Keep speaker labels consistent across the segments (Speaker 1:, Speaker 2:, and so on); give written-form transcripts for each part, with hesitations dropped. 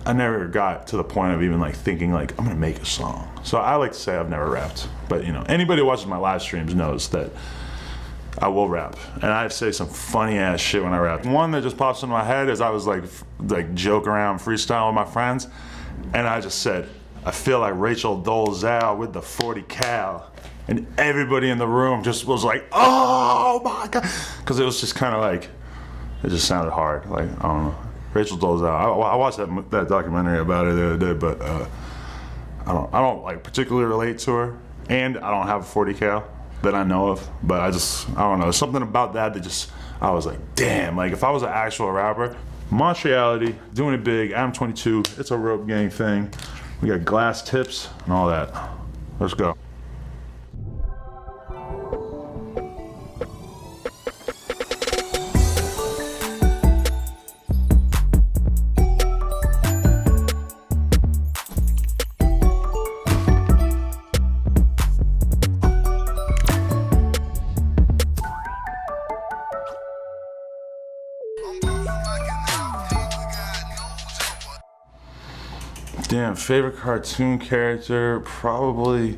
Speaker 1: I never got to the point of even like thinking like I'm gonna make a song. So I like to say I've never rapped, but you know, anybody who watches my live streams knows that I will rap, and I say some funny ass shit when I rap. One that just pops into my head is I was like joke around freestyle with my friends, and I just said, I feel like Rachel Dolezal with the 40 cal. And everybody in the room just was like, oh my God. Because it was just kind of like, it just sounded hard. Like, I don't know. Rachel Dolezal. I watched that documentary about her the other day, but I don't like particularly relate to her. And I don't have a 40 cal that I know of. But I don't know. There's something about that just, I was like, damn. Like, if I was an actual rapper, Montreality, doing it big, Adam22, it's a rope gang thing. We got glass tips and all that. Let's go. Damn, favorite cartoon character, probably,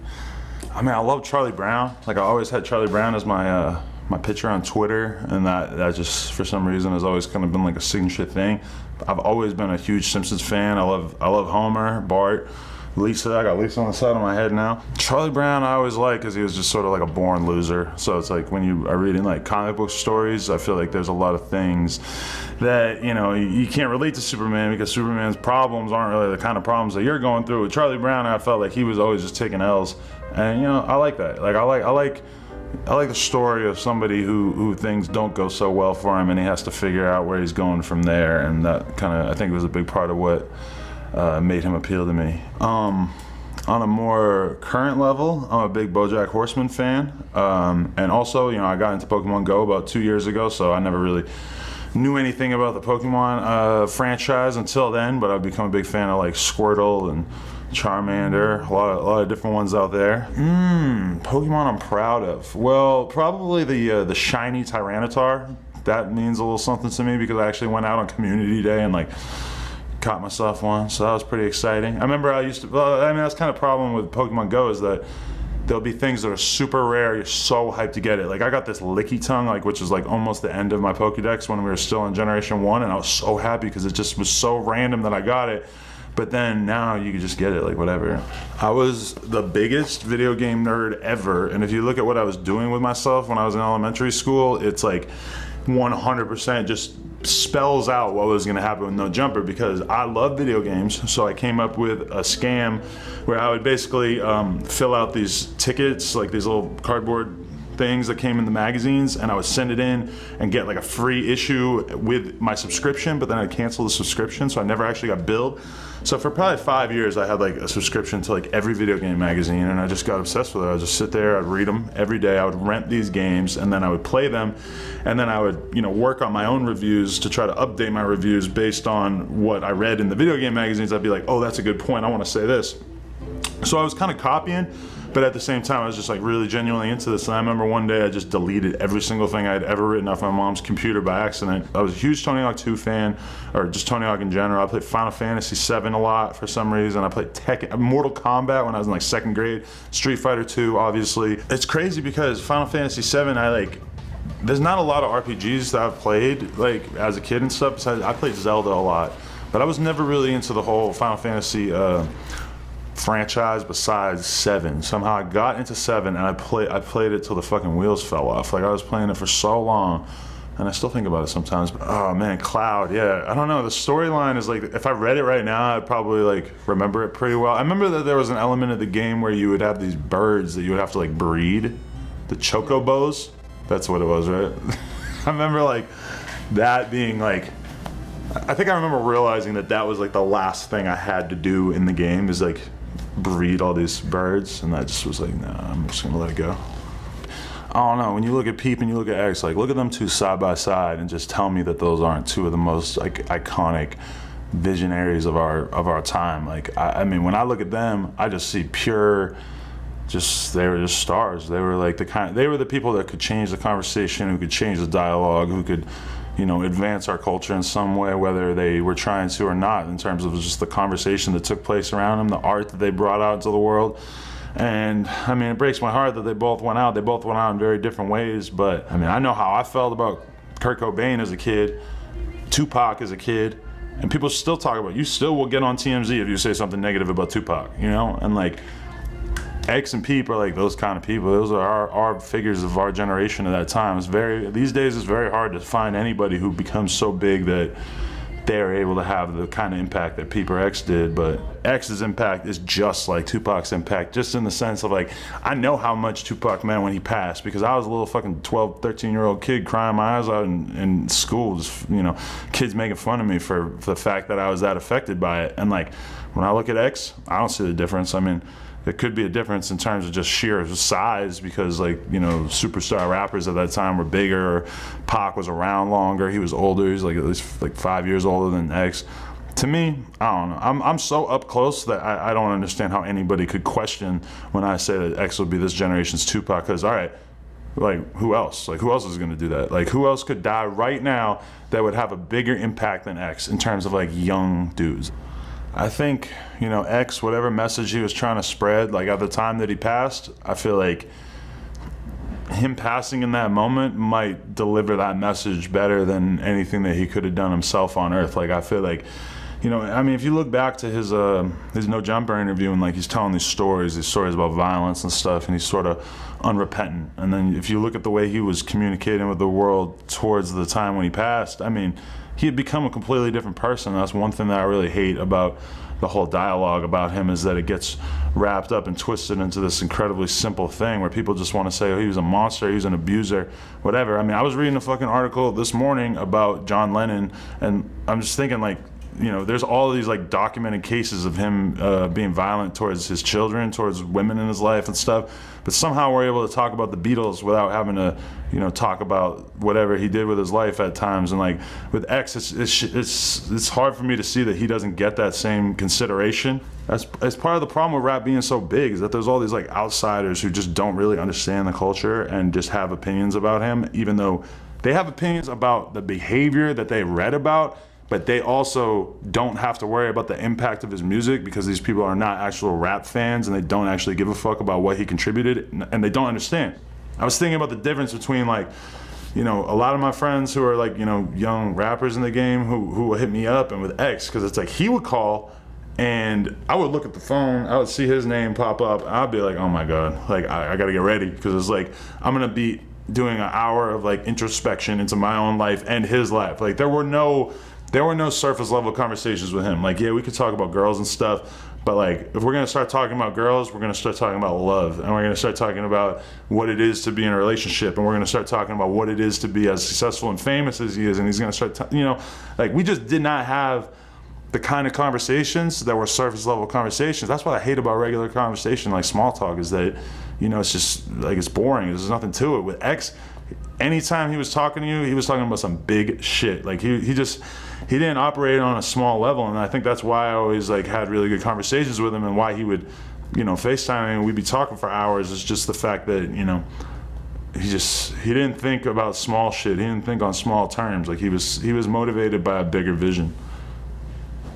Speaker 1: I mean, I love Charlie Brown. Like, I always had Charlie Brown as my my picture on Twitter, and that just, for some reason, has always kind of been like a signature thing. I've always been a huge Simpsons fan. I love Homer, Bart, Lisa. I got Lisa on the side of my head now. Charlie Brown I always liked because he was just sort of like a born loser. So it's like when you are reading like comic book stories, I feel like there's a lot of things that, you know, you can't relate to Superman because Superman's problems aren't really the kind of problems that you're going through. With Charlie Brown, I felt like he was always just taking L's, and you know, I like that. Like I like the story of somebody who things don't go so well for him, and he has to figure out where he's going from there, and that kind of, I think, was a big part of what made him appeal to me. On a more current level, I'm a big BoJack Horseman fan, and also, you know, I got into Pokemon Go about 2 years ago, so I never really knew anything about the Pokemon franchise until then, but I've become a big fan of like Squirtle and Charmander, a lot of different ones out there. Pokemon I'm proud of. Well, probably the shiny Tyranitar. That means a little something to me because I actually went out on Community Day and like caught myself one, so that was pretty exciting. I remember I used to, well, I mean, that's kind of problem with Pokemon Go is that there'll be things that are super rare, you're so hyped to get it. Like I got this Licky Tongue, like, which is like almost the end of my Pokedex when we were still in Generation 1, and I was so happy because it just was so random that I got it. But then now you can just get it, like whatever. I was the biggest video game nerd ever, and if you look at what I was doing with myself when I was in elementary school, it's like 100% just spells out what was gonna happen with No Jumper, because I love video games. So I came up with a scam where I would basically fill out these tickets, like these little cardboard things that came in the magazines, and I would send it in and get like a free issue with my subscription, but then I'd cancel the subscription, so I never actually got billed. So for probably 5 years I had like a subscription to like every video game magazine, and I just got obsessed with it. I would just sit there, I'd read them every day, I would rent these games, and then I would play them, and then I would, you know, work on my own reviews to try to update my reviews based on what I read in the video game magazines. I'd be like, oh, that's a good point, I want to say this. So I was kind of copying, but at the same time, I was just like really genuinely into this. And I remember one day I just deleted every single thing I had ever written off my mom's computer by accident. I was a huge Tony Hawk 2 fan, or just Tony Hawk in general. I played Final Fantasy 7 a lot for some reason. I played Mortal Kombat when I was in like 2nd grade. Street Fighter 2, obviously. It's crazy because Final Fantasy 7, there's not a lot of RPGs that I've played like as a kid and stuff. Besides, I played Zelda a lot, but I was never really into the whole Final Fantasy franchise besides 7. Somehow I got into 7 and I played it till the fucking wheels fell off. Like I was playing it for so long, and I still think about it sometimes. But, oh man, Cloud, yeah, I don't know. The storyline is like, if I read it right now, I'd probably like remember it pretty well. I remember that there was an element of the game where you would have these birds that you would have to like breed, the chocobos. That's what it was, right? I remember like that being like, I think I remember realizing that that was like the last thing I had to do in the game, is like breed all these birds, and I just was like, nah, I'm just gonna let it go. I don't know, when you look at Peep and you look at X, like look at them two side by side and just tell me that those aren't two of the most like iconic visionaries of our time. Like I mean, when I look at them, I just see pure, they were just stars. They were like they were the people that could change the conversation, who could change the dialogue, who could you know, advance our culture in some way, whether they were trying to or not, in terms of just the conversation that took place around them, the art that they brought out into the world. And I mean, it breaks my heart that they both went out. They both went out in very different ways, but I mean, I know how I felt about Kurt Cobain as a kid, Tupac as a kid, and people still talk about it. You still will get on TMZ if you say something negative about Tupac, you know? And like, X and Peep are like those kind of people. Those are our figures of our generation at that time. These days it's very hard to find anybody who becomes so big that they're able to have the kind of impact that Peep or X did. But X's impact is just like Tupac's impact, just in the sense of like, I know how much Tupac meant when he passed, because I was a little fucking 12, 13-year-old kid crying my eyes out in school, just, you know, kids making fun of me for the fact that I was that affected by it. And like, when I look at X, I don't see the difference. I mean, there could be a difference in terms of just sheer size, because like, you know, superstar rappers at that time were bigger. Pac was around longer. He was older. He's like at least like 5 years older than X. To me, I don't know. I'm so up close that I don't understand how anybody could question when I say that X will be this generation's Tupac. Because all right, like who else? Like who else is gonna do that? Like who else could die right now that would have a bigger impact than X in terms of like young dudes? I think, you know, X, whatever message he was trying to spread, like at the time that he passed, I feel like him passing in that moment might deliver that message better than anything that he could have done himself on Earth. Like, I feel like, you know, I mean, if you look back to his No Jumper interview, and like he's telling these stories about violence and stuff, and he's sort of unrepentant. And then if you look at the way he was communicating with the world towards the time when he passed, I mean, he had become a completely different person. That's one thing that I really hate about the whole dialogue about him, is that it gets wrapped up and twisted into this incredibly simple thing where people just want to say, oh, he was a monster, he was an abuser, whatever. I mean, I was reading a fucking article this morning about John Lennon, and I'm just thinking, like, you know, there's all these like documented cases of him being violent towards his children, towards women in his life and stuff. But somehow we're able to talk about the Beatles without having to, you know, talk about whatever he did with his life at times. And like with X, it's hard for me to see that he doesn't get that same consideration. That's part of the problem with rap being so big, is that there's all these like outsiders who just don't really understand the culture and just have opinions about him, even though they have opinions about the behavior that they read about. But they also don't have to worry about the impact of his music, because these people are not actual rap fans and they don't actually give a fuck about what he contributed, and they don't understand. I was thinking about the difference between, like, you know, a lot of my friends who are like, you know, young rappers in the game who would hit me up, and with X, because it's like he would call and I would look at the phone, I would see his name pop up, and I'd be like, oh my God, like I gotta get ready, because it's like I'm gonna be doing an hour of like introspection into my own life and his life. Like there were no surface level conversations with him. Like, yeah, we could talk about girls and stuff, but like, if we're gonna start talking about girls, we're gonna start talking about love, and we're gonna start talking about what it is to be in a relationship, and we're gonna start talking about what it is to be as successful and famous as he is, and he's gonna start, you know, like we just did not have the kind of conversations that were surface level conversations. That's what I hate about regular conversation, like small talk, is that, you know, it's just like, it's boring. There's nothing to it. With X, anytime he was talking to you, he was talking about some big shit. Like he didn't operate on a small level, and I think that's why I always like had really good conversations with him, and why he would, you know, FaceTime and we'd be talking for hours. Is just the fact that, you know, he didn't think about small shit. He didn't think on small terms. Like he was motivated by a bigger vision.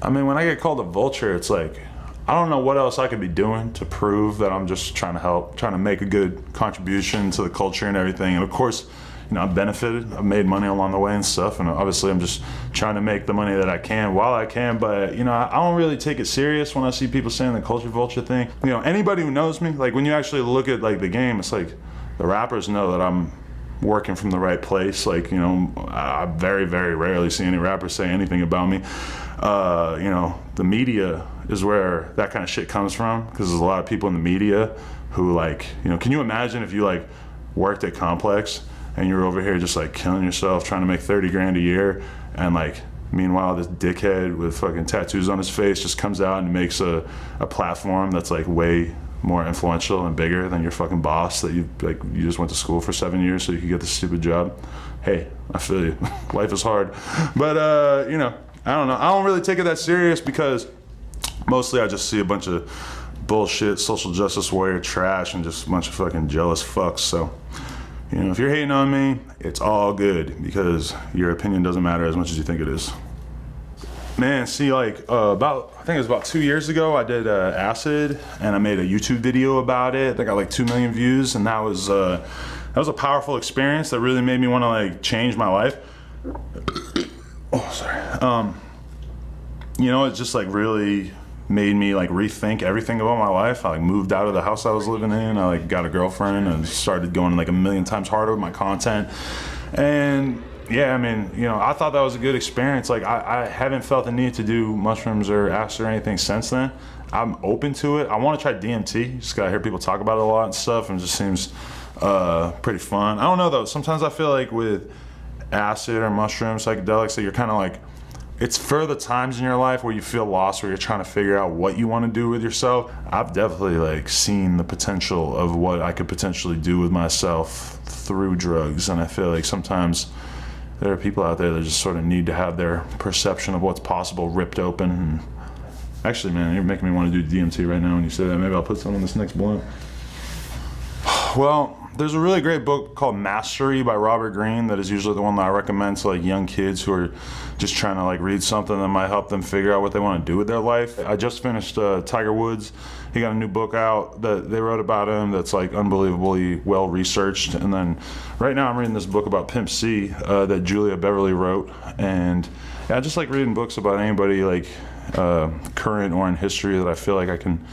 Speaker 1: I mean, when I get called a vulture, it's like, I don't know what else I could be doing to prove that I'm just trying to help, trying to make a good contribution to the culture and everything. And of course, you know, I've benefited, I've made money along the way and stuff, and obviously I'm just trying to make the money that I can while I can. But, you know, I don't really take it serious when I see people saying the culture vulture thing. You know, anybody who knows me, like when you actually look at like the game, it's like the rappers know that I'm working from the right place. Like, you know, I very, very rarely see any rappers say anything about me. You know, the media is where that kind of shit comes from, because there's a lot of people in the media who, like, you know, can you imagine if you like worked at Complex and you're over here just like killing yourself trying to make 30 grand a year, and like meanwhile this dickhead with fucking tattoos on his face just comes out and makes a platform that's like way more influential and bigger than your fucking boss that you just went to school for 7 years so you could get this stupid job. Hey, I feel you. Life is hard. But you know, I don't know. I don't really take it that serious, because mostly I just see a bunch of bullshit, social justice warrior trash, and just a bunch of fucking jealous fucks. So, You know, if you're hating on me, it's all good, because your opinion doesn't matter as much as you think it is. Man, see, like I think it was about 2 years ago, I did acid, and I made a YouTube video about it that got like 2 million views, and that was a powerful experience that really made me want to like change my life. Oh, sorry. You know, it just like really made me like rethink everything about my life. I like moved out of the house I was living in. I like got a girlfriend and started going like a million times harder with my content. And yeah, I mean, you know, I thought that was a good experience. Like I haven't felt the need to do mushrooms or acid or anything since then. I'm open to it. I want to try DMT. Just gotta hear people talk about it a lot and stuff, and it just seems pretty fun. I don't know though. Sometimes I feel like with acid or mushrooms, psychedelics, that you're kind of like, it's for the times in your life where you feel lost, where you're trying to figure out what you want to do with yourself. I've definitely like seen the potential of what I could potentially do with myself through drugs, and I feel like sometimes there are people out there that just sort of need to have their perception of what's possible ripped open. And actually, man, you're making me want to do DMT right now when you say that. Maybe I'll put some on this next blunt. Well, there's a really great book called Mastery by Robert Greene that is usually the one that I recommend to like young kids who are just trying to like read something that might help them figure out what they want to do with their life. I just finished Tiger Woods. He got a new book out that they wrote about him that's like unbelievably well researched. And then right now I'm reading this book about Pimp C that Julia Beverly wrote. And yeah, I just like reading books about anybody like current or in history that I feel like I can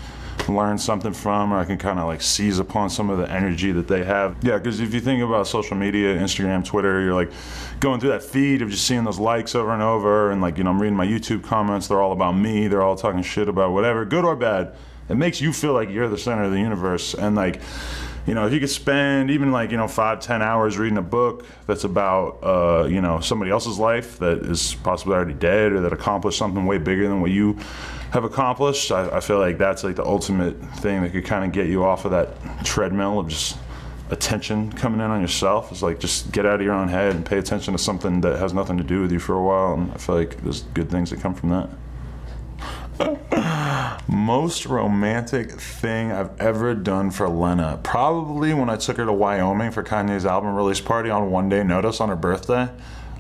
Speaker 1: learn something from, or I can kind of like seize upon some of the energy that they have. Yeah, because if you think about social media, Instagram, Twitter, you're like going through that feed of just seeing those likes over and over, and like, you know, I'm reading my YouTube comments, they're all about me, they're all talking shit about whatever, good or bad. It makes you feel like you're the center of the universe. And like, you know, if you could spend even like, you know, 5-10 hours reading a book that's about, you know, somebody else's life that is possibly already dead, or that accomplished something way bigger than what you have accomplished, I feel like that's like the ultimate thing that could kind of get you off of that treadmill of just attention coming in on yourself. It's like, just get out of your own head and pay attention to something that has nothing to do with you for a while. And I feel like there's good things that come from that. Most romantic thing I've ever done for Lena, probably when I took her to Wyoming for Kanye's album release party on one day notice on her birthday.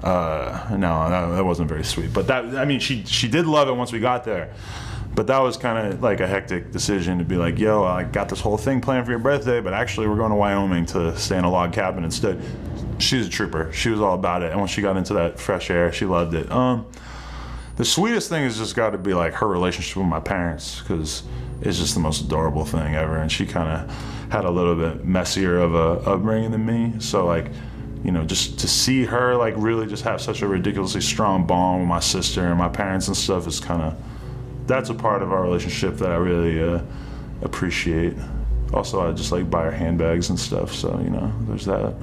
Speaker 1: No, that wasn't very sweet, but that, I mean, she did love it once we got there, but that was kind of like a hectic decision to be like, yo, I got this whole thing planned for your birthday, but actually we're going to Wyoming to stay in a log cabin instead. She's a trooper. She was all about it, and when she got into that fresh air, she loved it. The sweetest thing has just got to be like her relationship with my parents, because it's just the most adorable thing ever, and she kind of had a little bit messier of a upbringing than me, so like, you know, just to see her like really just have such a ridiculously strong bond with my sister and my parents and stuff is kind of, that's a part of our relationship that I really appreciate. Also, I just like buy her handbags and stuff, so, you know, there's that.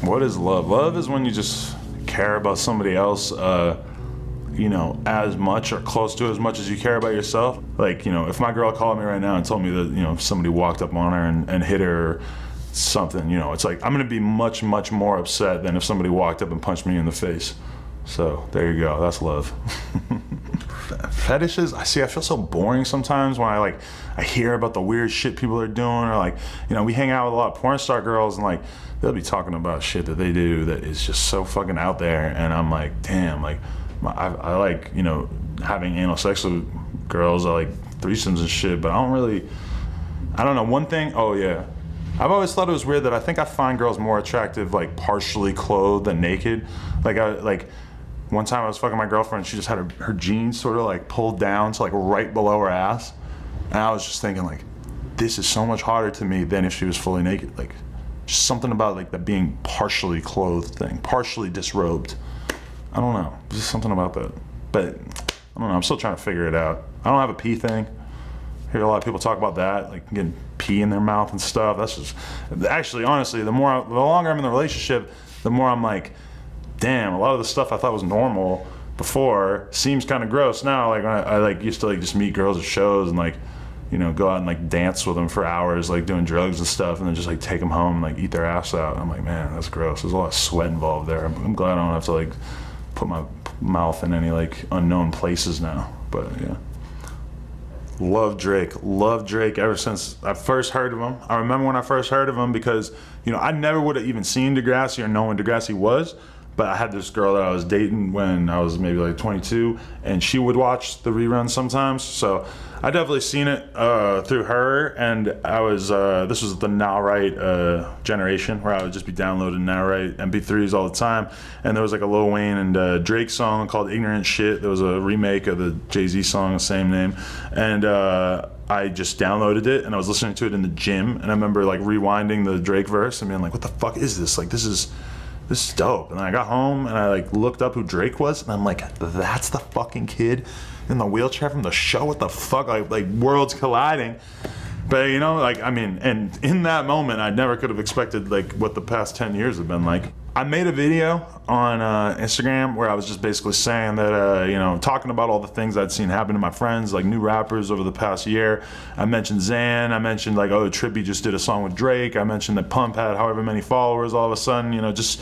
Speaker 1: What is love? Love is when you just care about somebody else, you know, as much or close to as much as you care about yourself. Like, you know, if my girl called me right now and told me that, you know, somebody walked up on her and hit her or something, you know, it's like I'm gonna be much more upset than if somebody walked up and punched me in the face. So there you go, that's love. Fetishes, I feel so boring sometimes when I hear about the weird shit people are doing, or like, you know, we hang out with a lot of porn star girls, and like they'll be talking about shit that they do that is just so fucking out there, and I'm like, damn, like I like, you know, having anal sex with girls, I like threesomes and shit, but I don't know, one thing, oh yeah, I've always thought it was weird that I think I find girls more attractive like partially clothed than naked. Like one time I was fucking my girlfriend, she just had her jeans sort of like pulled down to like right below her ass, and I was just thinking like, this is so much harder to me than if she was fully naked. Like, just something about like the being partially clothed thing, partially disrobed. I don't know, there's just something about that. But I don't know, I'm still trying to figure it out. I don't have a pee thing. I hear a lot of people talk about that, like getting pee in their mouth and stuff. That's just, actually, honestly, the longer I'm in the relationship, the more I'm like, damn, a lot of the stuff I thought was normal before seems kind of gross now. Like when I like used to like just meet girls at shows and like, you know, go out and like dance with them for hours, like doing drugs and stuff, and then just like take them home and like eat their ass out. And I'm like, man, that's gross. There's a lot of sweat involved there. I'm glad I don't have to like put my mouth in any like unknown places now. But yeah. Love Drake ever since I first heard of him. I remember when I first heard of him because, you know, I never would have even seen Degrassi or known Degrassi was, but I had this girl that I was dating when I was maybe like 22, and she would watch the reruns sometimes. So I definitely seen it through her, and I was, this was the Now Right generation where I would just be downloading Now Right MP3s all the time, and there was like a Lil Wayne and Drake song called Ignorant Shit. There was a remake of the Jay-Z song, the same name, and I just downloaded it, and I was listening to it in the gym, and I remember like rewinding the Drake verse and being like, what the fuck is this? Like, this is dope. And then I got home and I like looked up who Drake was, and I'm like, that's the fucking kid in the wheelchair from the show. What the fuck? Like worlds colliding. But you know, like, I mean, and in that moment, I never could have expected like what the past 10 years have been like. I made a video on Instagram where I was just basically saying that, you know, talking about all the things I'd seen happen to my friends, like new rappers over the past year. I mentioned Xan, I mentioned like, oh, Trippie just did a song with Drake. I mentioned that Pump had however many followers all of a sudden, you know, just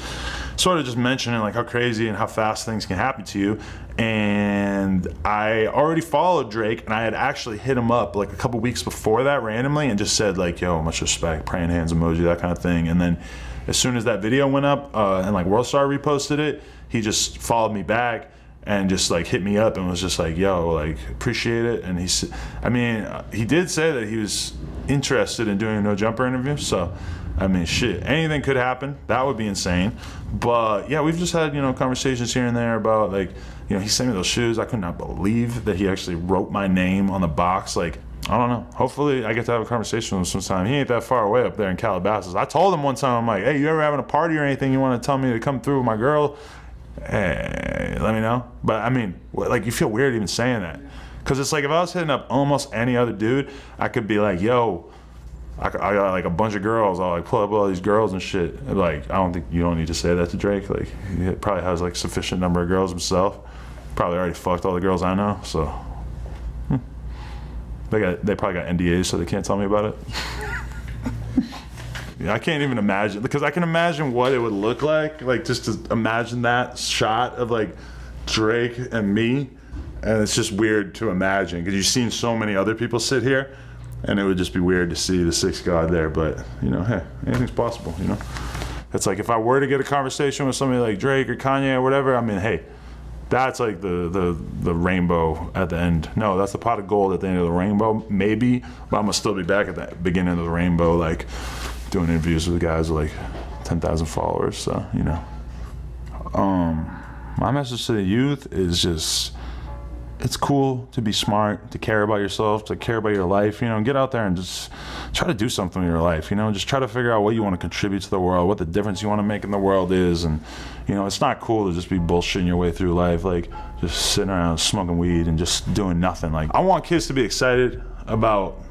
Speaker 1: sort of just mentioning like how crazy and how fast things can happen to you. And I already followed Drake, and I had actually hit him up like a couple weeks before that randomly and just said like, yo, much respect, praying hands emoji, that kind of thing. And then as soon as that video went up and like Worldstar reposted it, he just followed me back and just like hit me up and was just like, yo, like, appreciate it. And he did say that he was interested in doing a No Jumper interview. So, I mean, shit, anything could happen. That would be insane. But yeah, we've just had, you know, conversations here and there about like, you know, he sent me those shoes. I could not believe that he actually wrote my name on the box. Like, I don't know. Hopefully I get to have a conversation with him sometime. He ain't that far away up there in Calabasas. I told him one time, I'm like, hey, you ever having a party or anything you want to tell me to come through with my girl? Hey, let me know. But I mean, like, you feel weird even saying that. Because it's like if I was hitting up almost any other dude, I could be like, yo, I got like a bunch of girls. I'll like pull up all these girls and shit. Like, I don't think you don't need to say that to Drake. Like, he probably has like sufficient number of girls himself. Probably already fucked all the girls I know, so. They probably got NDAs, so they can't tell me about it. Yeah, I can't even imagine, because I can imagine what it would look like just to imagine that shot of like Drake and me, and it's just weird to imagine because you've seen so many other people sit here, and it would just be weird to see the sixth god there. But you know, hey, anything's possible. You know, it's like if I were to get a conversation with somebody like Drake or Kanye or whatever, I mean, hey. That's like the rainbow at the end. No, that's the pot of gold at the end of the rainbow, maybe, but I'm gonna still be back at the beginning of the rainbow, like doing interviews with guys with like 10,000 followers, so, you know. My message to the youth is just, it's cool to be smart, to care about yourself, to care about your life, you know, get out there and just try to do something in your life, you know, just try to figure out what you want to contribute to the world, what the difference you want to make in the world is. And, you know, it's not cool to just be bullshitting your way through life, like just sitting around smoking weed and just doing nothing. Like, I want kids to be excited about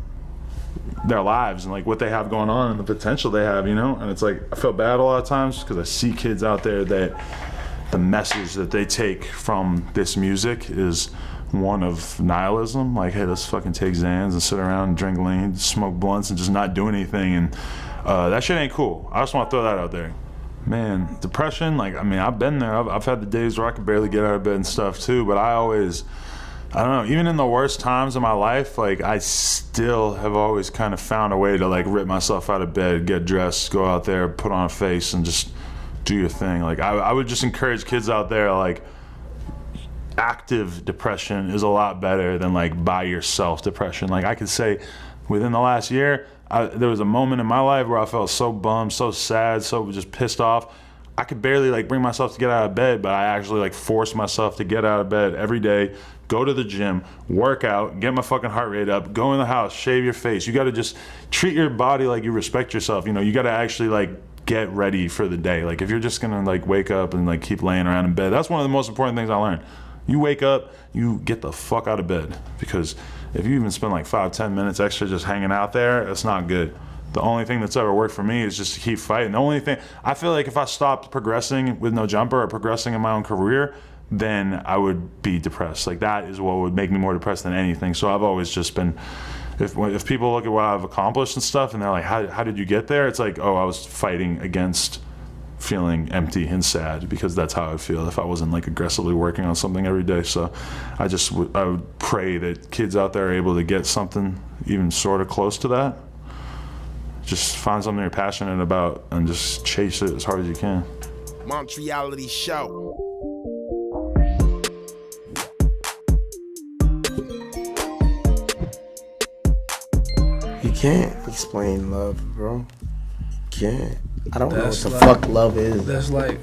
Speaker 1: their lives and like what they have going on and the potential they have, you know. And it's like, I feel bad a lot of times because I see kids out there that the message that they take from this music is one of nihilism, like, hey, let's fucking take Xans and sit around and drink lean, smoke blunts and just not do anything. And that shit ain't cool. I just want to throw that out there. Man, depression, like, I mean, I've been there. I've had the days where I could barely get out of bed and stuff too, but I don't know, even in the worst times of my life, like, I still have always kind of found a way to like rip myself out of bed, get dressed, go out there, put on a face and just do your thing. Like, I would just encourage kids out there, like, active depression is a lot better than like by yourself depression. Like, I could say within the last year, there was a moment in my life where I felt so bummed, so sad, so just pissed off. I could barely like bring myself to get out of bed, but I actually like forced myself to get out of bed every day, go to the gym, work out, get my fucking heart rate up, go in the house, shave your face. You got to just treat your body like you respect yourself. You know, you got to actually like get ready for the day. Like, if you're just gonna like wake up and like keep laying around in bed, that's one of the most important things I learned. You wake up, you get the fuck out of bed, because if you even spend like 5-10 minutes extra just hanging out there, it's not good. The only thing that's ever worked for me is just to keep fighting. The only thing, I feel like if I stopped progressing with No Jumper or progressing in my own career, then I would be depressed. Like, that is what would make me more depressed than anything. So I've always just been, if people look at what I've accomplished and stuff and they're like, how did you get there? It's like, oh, I was fighting against feeling empty and sad, because that's how I feel if I wasn't like aggressively working on something every day. So I would pray that kids out there are able to get something even sort of close to that. Just find something you're passionate about and just chase it as hard as you can.
Speaker 2: Montreality show.
Speaker 3: You can't explain love, bro. You can't. I don't know what the fuck love is.
Speaker 4: That's like,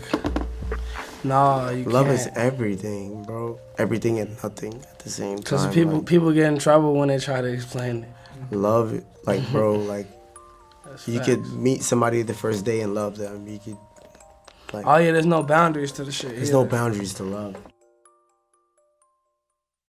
Speaker 4: nah, you
Speaker 3: love
Speaker 4: can't.
Speaker 3: is everything, bro. Everything and nothing at the same time.
Speaker 4: Because people get in trouble when they try to explain it.
Speaker 3: Love, like, bro, like, you
Speaker 4: facts.
Speaker 3: could meet somebody the first day and love them. You could, like,
Speaker 4: Oh yeah, there's no boundaries to the shit.
Speaker 3: there's no boundaries to love.